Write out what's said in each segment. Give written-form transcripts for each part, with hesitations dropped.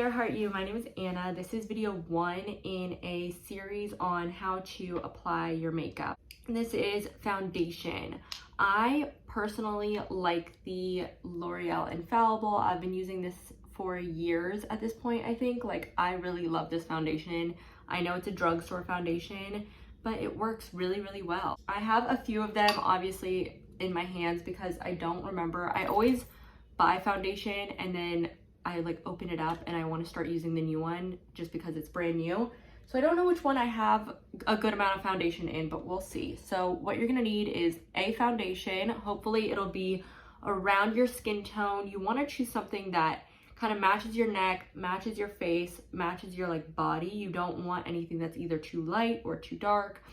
there, Heart You. My name is Anna. This is video 1 in a series on how to apply your makeup. This is foundation. I personally like the L'Oreal Infallible. I've been using this for years at this point, I think. Like, I really love this foundation. I know it's a drugstore foundation, but it works really, really well. I have a few of them, obviously, in my hands because I don't remember. I always buy foundation and then I like open it up and I want to start using the new one just because it's brand new. So I don't know which one I have a good amount of foundation in, but we'll see. So what you're gonna need is a foundation. Hopefully it'll be around your skin tone. You want to choose something that kind of matches your neck, matches your face, matches your like body. You don't want anything that's either too light or too dark.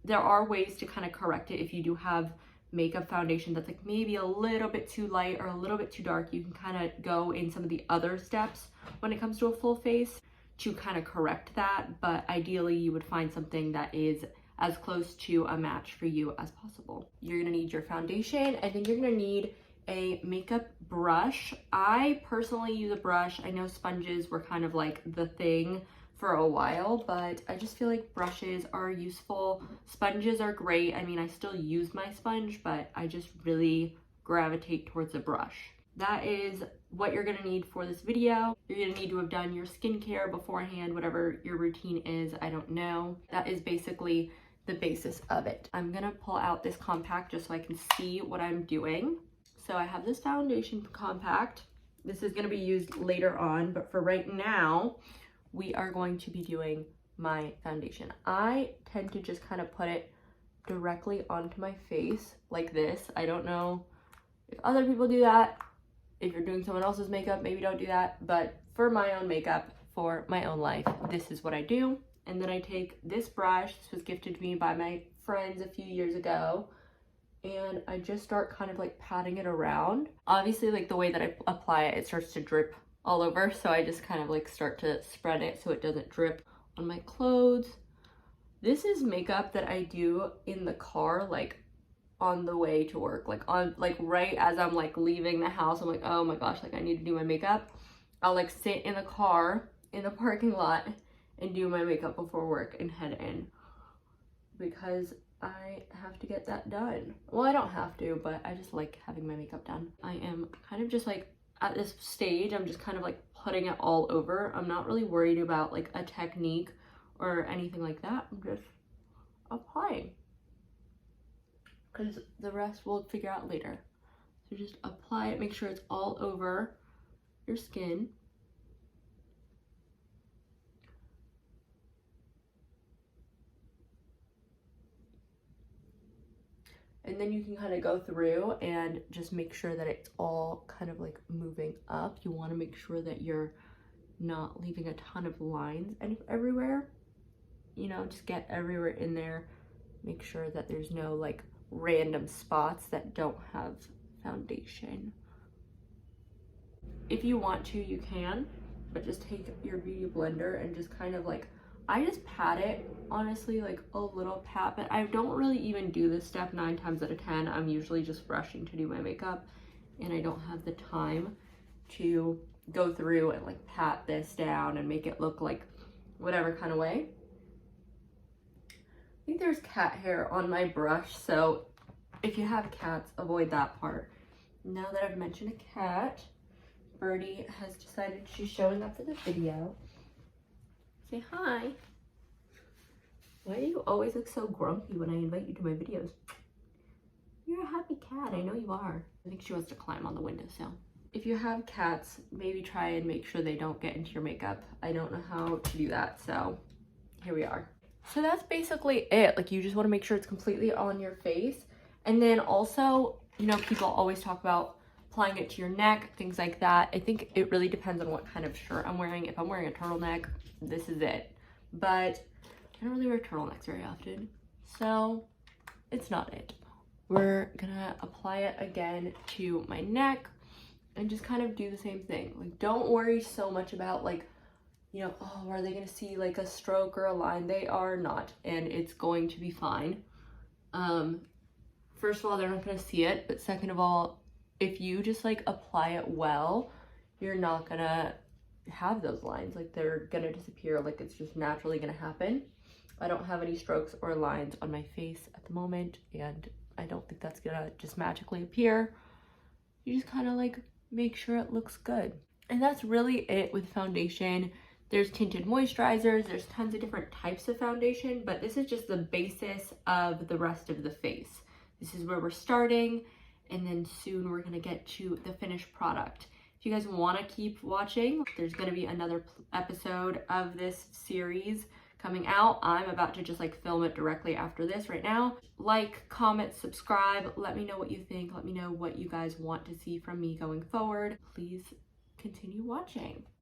There are ways to kind of correct it if you do have makeup foundation that's like maybe a little bit too light or a little bit too dark. You can kind of go in some of the other steps when it comes to a full face to kind of correct that, but ideally you would find something that is as close to a match for you as possible. You're gonna need your foundation, and then you're gonna need a makeup brush. I personally use a brush. I know sponges were kind of like the thing for a while, but I just feel like brushes are useful. Sponges are great. I mean, I still use my sponge, but I just really gravitate towards a brush. That is what you're gonna need for this video. You're gonna need to have done your skincare beforehand, whatever your routine is, I don't know. That is basically the basis of it. I'm gonna pull out this compact just so I can see what I'm doing. So I have this foundation compact. This is gonna be used later on, but for right now, we are going to be doing my foundation. I tend to just kind of put it directly onto my face like this. I don't know if other people do that. If you're doing someone else's makeup, maybe don't do that. But for my own makeup, for my own life, this is what I do. And then I take this brush. This was gifted to me by my friends a few years ago. And I just start kind of like patting it around. Obviously, like the way that I apply it, it starts to drip all over, so I just kind of like start to spread it so it doesn't drip on my clothes. This is makeup that I do in the car, like on the way to work, like on like right as I'm like leaving the house. I'm like, oh my gosh, like I need to do my makeup. I'll like sit in the car in the parking lot and do my makeup before work and head in because I have to get that done. Well, I don't have to, but I just like having my makeup done. I am kind of just like at this stage, I'm just kind of like putting it all over. I'm not really worried about like a technique or anything like that. I'm just applying because the rest we'll figure out later. So just apply it, make sure it's all over your skin. And then you can kind of go through and just make sure that it's all kind of like moving up. You want to make sure that you're not leaving a ton of lines everywhere. You know, just get everywhere in there. Make sure that there's no like random spots that don't have foundation. If you want to, you can, but just take your beauty blender and just kind of like, I just pat it, honestly, like a little pat, but I don't really even do this step 9 times out of 10. I'm usually just rushing to do my makeup and I don't have the time to go through and like pat this down and make it look like whatever kind of way. I think there's cat hair on my brush, so if you have cats, avoid that part. Now that I've mentioned a cat, Birdie has decided she's showing up for the video. Say hi. Why do you always look so grumpy when I invite you to my videos? You're a happy cat, I know you are. I think she wants to climb on the windowsill. If you have cats, maybe try and make sure they don't get into your makeup. I don't know how to do that, so here we are. So that's basically it. Like, you just want to make sure it's completely on your face. And then also, you know, people always talk about applying it to your neck, things like that. I think it really depends on what kind of shirt I'm wearing. If I'm wearing a turtleneck, this is it. But I don't really wear turtlenecks very often, so it's not it. We're gonna apply it again to my neck and just kind of do the same thing. Like, don't worry so much about like, you know, oh, are they gonna see like a stroke or a line? They are not, and it's going to be fine. First of all, they're not gonna see it, but second of all, if you just like apply it well, you're not gonna have those lines. Like they're gonna disappear, like it's just naturally gonna happen. I don't have any strokes or lines on my face at the moment, and I don't think that's gonna just magically appear. You just kind of like make sure it looks good. And that's really it with foundation. There's tinted moisturizers, there's tons of different types of foundation, but this is just the basis of the rest of the face. This is where we're starting, and then soon we're gonna get to the finished product. If you guys wanna keep watching, there's gonna be another episode of this series coming out. I'm about to just like film it directly after this right now. Like, comment, subscribe, let me know what you think. Let me know what you guys want to see from me going forward. Please continue watching.